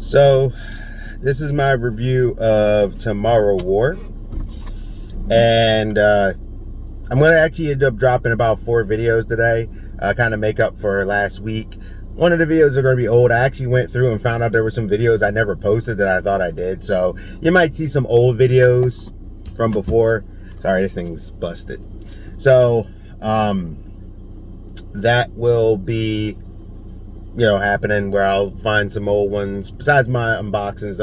So, this is my review of Tomorrow War, and I'm going to actually end up dropping about 4 videos today, kind of make up for last week. One of the videos are going to be old. I actually went through and found out there were some videos I never posted that I thought I did, so you might see some old videos from before. Sorry, this thing's busted. So, that will be happening, where I'll find some old ones. Besides my unboxings,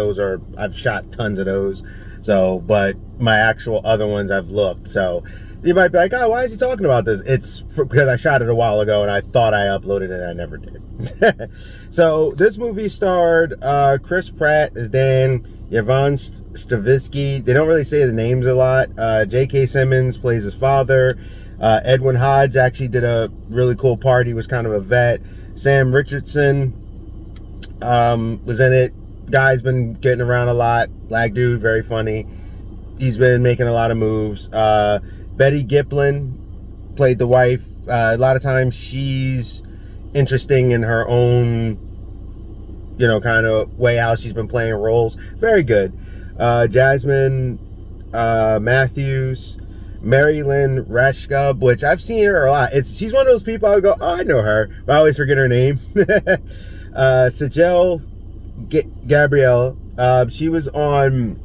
I've shot tons of those. So, but my actual other ones I've looked. So you might be like, oh, why is he talking about this? It's because I shot it a while ago and I thought I uploaded it and I never did. So this movie starred Chris Pratt as Dan, Yvonne Strahovski. They don't really say the names a lot. J.K. Simmons plays his father. Edwin Hodge actually did a really cool part. He was kind of a vet. Sam Richardson was in it. Guy's been getting around a lot. Black dude, very funny. He's been making a lot of moves. Betty Giplin played the wife. A lot of times she's interesting in her own, kind of way how she's been playing roles. Very good. Jasmine Matthews. Mary Lynn Rashkub, which I've seen her a lot. She's one of those people I would go, oh, I know her, but I always forget her name. Sajel Gabrielle, she was on,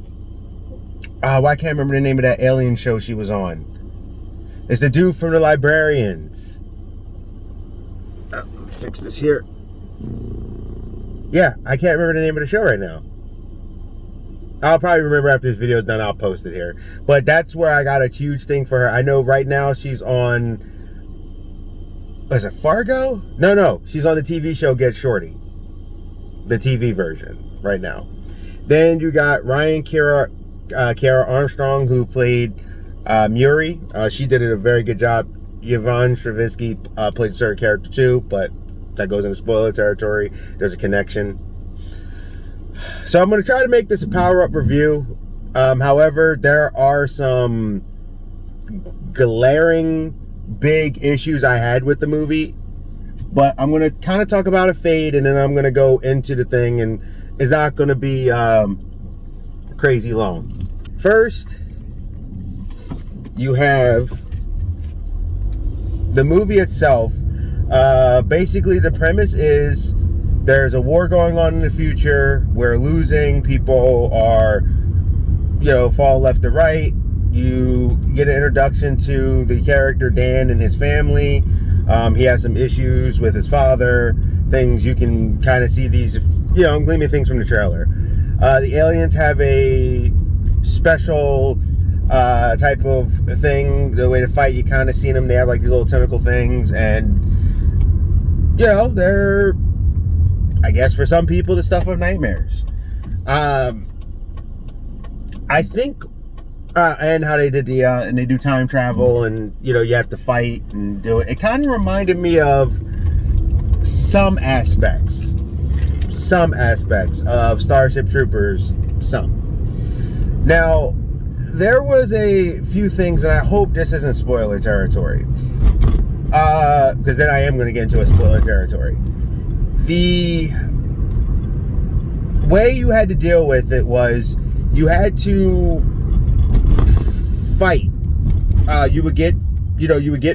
I can't remember the name of that alien show she was on. It's the dude from The Librarians. Fix this here. Yeah, I can't remember the name of the show right now. I'll probably remember after this video is done. I'll post it here. But that's where I got a huge thing for her. I know right now she's on, is it Fargo? No. She's on the TV show Get Shorty. The TV version right now. Then you got Kara Armstrong, who played Muri. She did a very good job. Yvonne Strahovski played a certain character too, but that goes into spoiler territory. There's a connection. So I'm going to try to make this a power-up review. However, there are some glaring big issues I had with the movie. But I'm going to kind of talk about a fade, and then I'm going to go into the thing, and it's not going to be crazy long. First, you have the movie itself. Basically, the premise is there's a war going on in the future. We're losing. People are, fall left to right. You get an introduction to the character Dan and his family. He has some issues with his father. Things you can kind of see these, I'm gleaming things from the trailer. The aliens have a special type of thing. The way to fight, you kind of see them. They have like these little tentacle things, and they're, I guess for some people, the stuff of nightmares. I think, and how they did and they do time travel, and you have to fight and do it. It kind of reminded me of some aspects of Starship Troopers. Some. Now, there was a few things, and I hope this isn't spoiler territory, because then I am going to get into a spoiler territory. The way you had to deal with it was you had to fight. You would get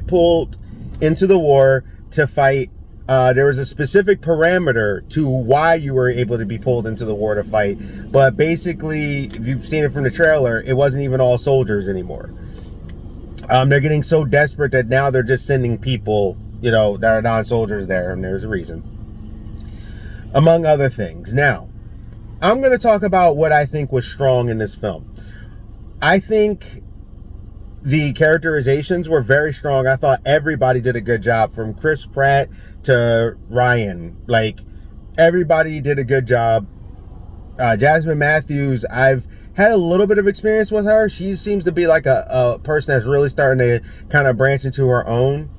pulled into the war to fight. There was a specific parameter to why you were able to be pulled into the war to fight. But basically, if you've seen it from the trailer, it wasn't even all soldiers anymore. They're getting so desperate that now they're just sending people, that are non-soldiers there, and there's a reason. Among other things. Now, I'm going to talk about what I think was strong in this film. I think the characterizations were very strong. I thought everybody did a good job, from Chris Pratt to Ryan. Like, everybody did a good job. Jasmine Matthews, I've had a little bit of experience with her. She seems to be like a person that's really starting to kind of branch into her own.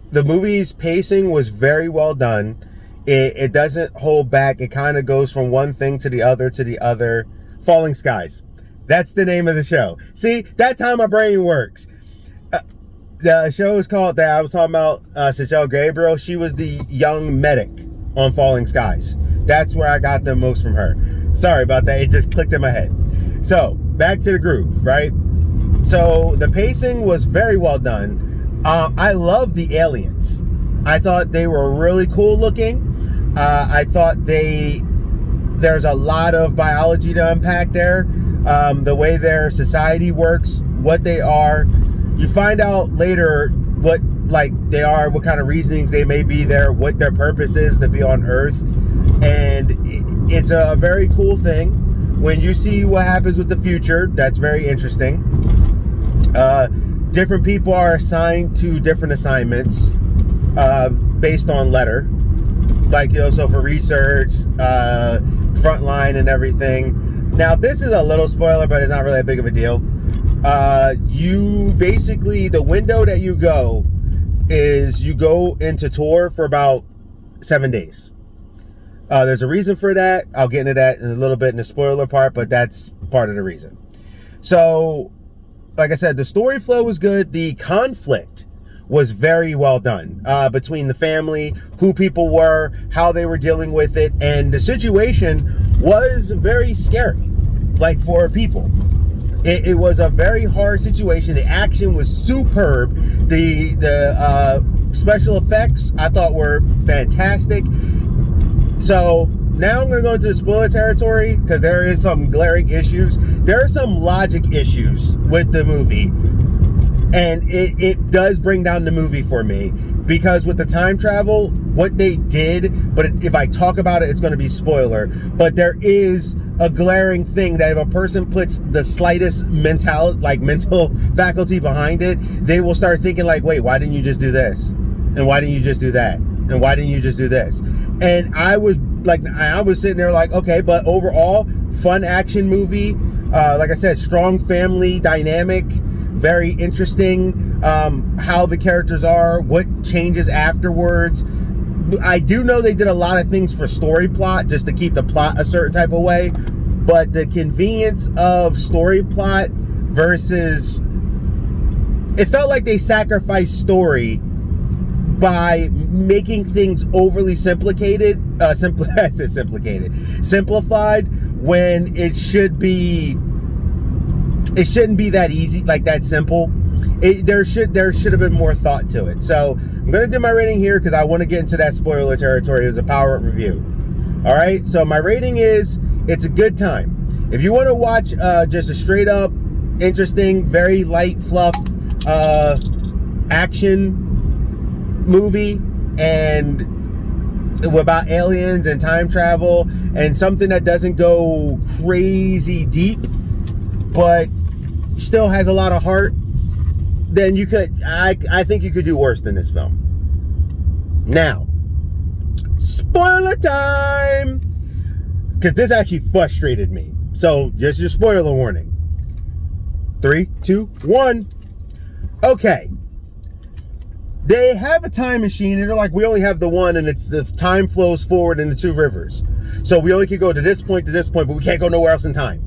The movie's pacing was very well done. It doesn't hold back. It kind of goes from one thing to the other. Falling Skies. That's the name of the show. See, that's how my brain works. The show is called, that I was talking about, Sajel Gabriel. She was the young medic on Falling Skies. That's where I got the most from her. Sorry about that. It just clicked in my head. So back to the groove, right? So the pacing was very well done. I love the aliens. I thought they were really cool looking. I thought there's a lot of biology to unpack there. The way their society works, what they are. You find out later what they are, what kind of reasonings they may be there, what their purpose is to be on Earth. And it's a very cool thing. When you see what happens with the future, that's very interesting. Different people are assigned to different assignments based on letter. So for research, frontline and everything. Now, this is a little spoiler, but it's not really that big of a deal. You basically, the window that you go is you go into tour for about 7 days. There's a reason for that. I'll get into that in a little bit in the spoiler part, but that's part of the reason. So, like I said, the story flow was good. The conflict was very well done between the family, who people were, how they were dealing with it, and the situation was very scary, for people. It was a very hard situation. The action was superb. The special effects I thought were fantastic. So now I'm going to go into the spoiler territory because there is some glaring issues. There are some logic issues with the movie. And it does bring down the movie for me. Because with the time travel, what they did, but if I talk about it, it's going to be spoiler. But there is a glaring thing that if a person puts the slightest mental faculty behind it, they will start thinking wait, why didn't you just do this? And why didn't you just do that? And why didn't you just do this? And I was sitting there okay, but overall, fun action movie. Like I said, strong family dynamic, very interesting. How the characters are, what changes afterwards. I do know they did a lot of things for story plot, just to keep the plot a certain type of way. But the convenience of story plot versus, it felt like they sacrificed story by making things overly simplified when it shouldn't be that easy, that simple. There should have been more thought to it. So I'm gonna do my rating here because I want to get into that spoiler territory. It was a power up review. All right, so my rating is, it's a good time. If you want to watch just a straight up interesting, very light fluff action movie and about aliens and time travel and something that doesn't go crazy deep but still has a lot of heart, then I think you could do worse than this film. Now, spoiler time, because this actually frustrated me. So just your spoiler warning. 3, 2, 1. Okay. They have a time machine, and they're we only have the one, and the time flows forward in the two rivers. So we only can go to this point, but we can't go nowhere else in time.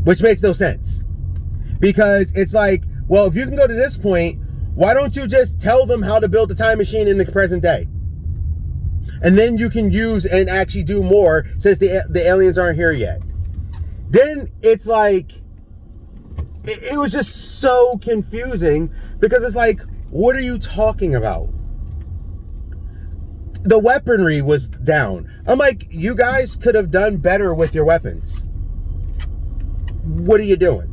Which makes no sense. Because it's well, if you can go to this point, why don't you just tell them how to build the time machine in the present day? And then you can use and actually do more since the aliens aren't here yet. Then it's it was just so confusing because it's what are you talking about? The weaponry was down. I'm you guys could have done better with your weapons. What are you doing?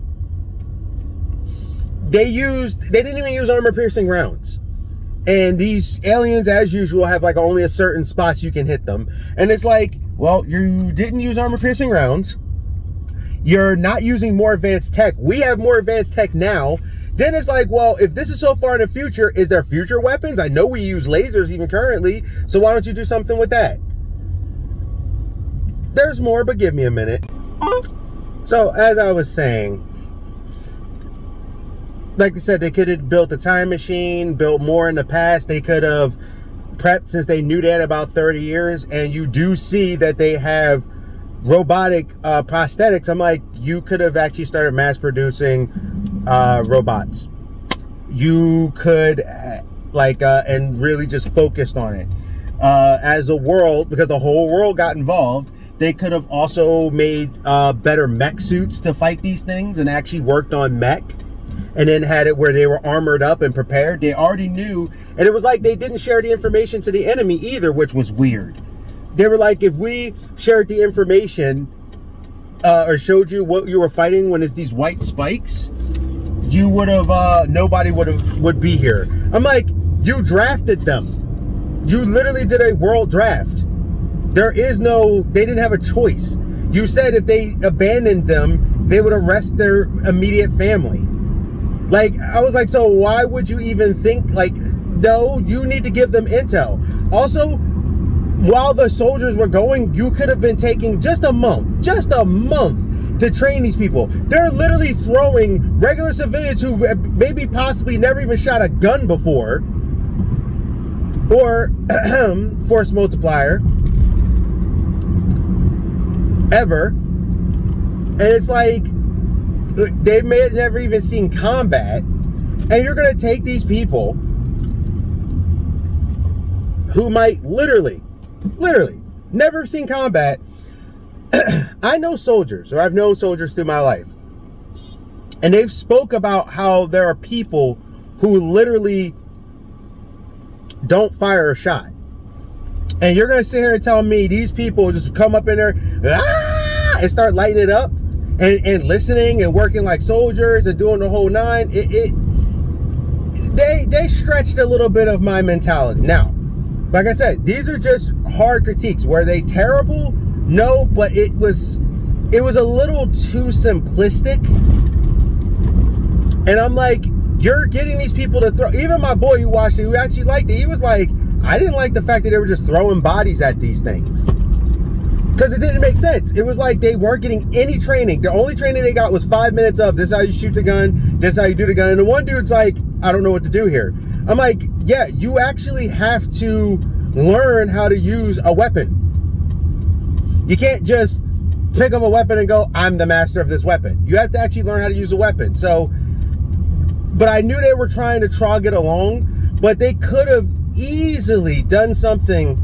They didn't even use armor-piercing rounds. And these aliens, as usual, have only a certain spots you can hit them. And it's well, you didn't use armor-piercing rounds. You're not using more advanced tech. We have more advanced tech now. Then it's well, if this is so far in the future, is there future weapons? I know we use lasers even currently, so why don't you do something with that? There's more, but give me a minute. So, as I was saying, like I said, they could have built a time machine, built more in the past. They could have prepped since they knew that about 30 years, and you do see that they have robotic prosthetics. I'm you could have actually started mass producing robots. You could and really just focused on it. as a world, because the whole world got involved. They could have also made better mech suits to fight these things and actually worked on mech, and then had it where they were armored up and prepared. They already knew, and it was like they didn't share the information to the enemy either, which was weird. They were like, if we shared the information or showed you what you were fighting when it's these white spikes, you would have, nobody would be here. I'm like, you drafted them. You literally did a world draft. There is no, they didn't have a choice. You said if they abandoned them, they would arrest their immediate family. Like, I was like, so why would you even think, like, no, you need to give them intel. Also, while the soldiers were going, you could have been taking just a month to train these people. They're literally throwing regular civilians who maybe possibly never even shot a gun before, or force multiplier, ever. And it's like, they may have never even seen combat, and you're going to take these people who might literally never have seen combat. I know soldiers, or I've known soldiers through my life, and they've spoke about how there are people who literally don't fire a shot. And you're going to sit here and tell me these people just come up in there and start lighting it up and listening and working like soldiers and doing the whole nine. They stretched a little bit of my mentality. Now, like I said, these are just hard critiques. Were they terrible? No, but it was a little too simplistic. And I'm like, you're getting these people to throw. Even my boy who watched it, who actually liked it, he was like, I didn't like the fact that they were just throwing bodies at these things, because it didn't make sense. It was like they weren't getting any training. The only training they got was 5 minutes of, this is how you shoot the gun, this is how you do the gun. And the one dude's like, I don't know what to do here. I'm like, yeah, you actually have to learn how to use a weapon. You can't just pick up a weapon and go, I'm the master of this weapon. You have to actually learn how to use a weapon. So, but I knew they were trying to trog it along, but they could have easily done something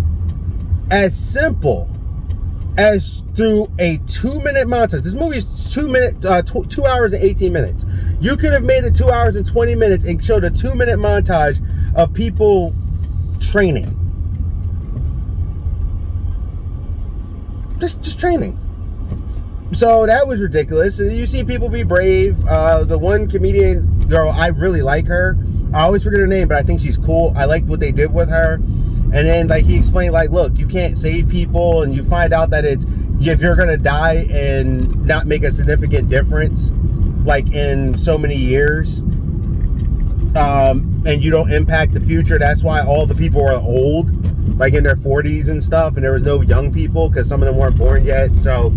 as simple as through a 2-minute montage. This movie is 2 hours and 18 minutes. You could have made it 2 hours and 20 minutes and showed a 2-minute montage of people training. Just training. So that was ridiculous. You see people be brave. The one comedian girl, I really like her. I always forget her name, but I think she's cool. I like what they did with her. And then, like, he explained, like, look, you can't save people, and you find out that it's, if you're gonna die and not make a significant difference, like in so many years, and you don't impact the future, that's why all the people are old, like in their 40s and stuff, and there was no young people because some of them weren't born yet. So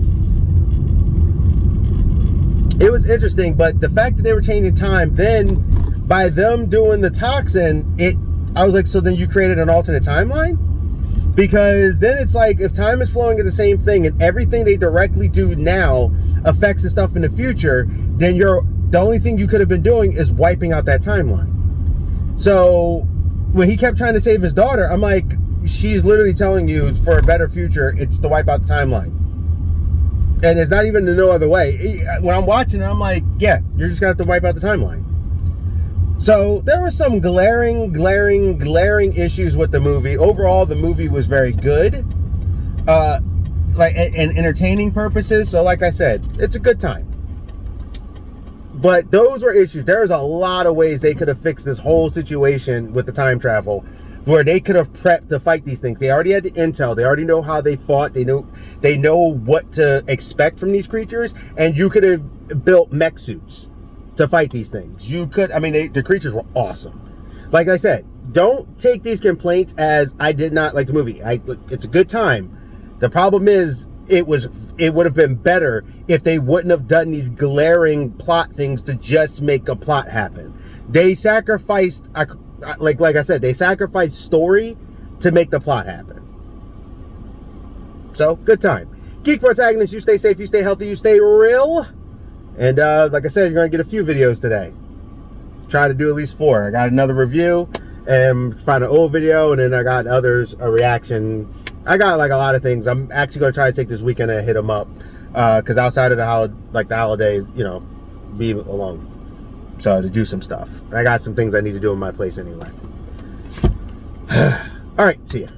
it was interesting. But the fact that they were changing time, then by them doing the toxin, I was like, so then you created an alternate timeline? Because then it's like, if time is flowing at the same thing and everything they directly do now affects the stuff in the future, then the only thing you could have been doing is wiping out that timeline. So when he kept trying to save his daughter, I'm like, she's literally telling you, for a better future, it's to wipe out the timeline. And it's not even no other way. When I'm watching it, I'm like, yeah, you're just gonna have to wipe out the timeline. So there were some glaring issues with the movie. Overall, the movie was very good, like in entertaining purposes. So like I said, it's a good time. But those were issues. There's a lot of ways they could have fixed this whole situation with the time travel, where they could have prepped to fight these things. They already had the intel. They already know how they fought. They know what to expect from these creatures. And you could have built mech suits to fight these things. You could, I mean, the creatures were awesome. Like I said, don't take these complaints as I did not like the movie. It's a good time. The problem is, it would have been better if they wouldn't have done these glaring plot things to just make a plot happen. They sacrificed, like I said, they sacrificed story to make the plot happen. So, good time. Geek Protagonists, you stay safe, you stay healthy, you stay real. And like I said, you're going to get a few videos today. Try to do at least 4. I got another review, and find an old video, and then I got others, a reaction. I got like a lot of things. I'm actually going to try to take this weekend and hit them up, because outside of the holidays, you know, be alone. So to do some stuff. I got some things I need to do in my place anyway. All right, see ya.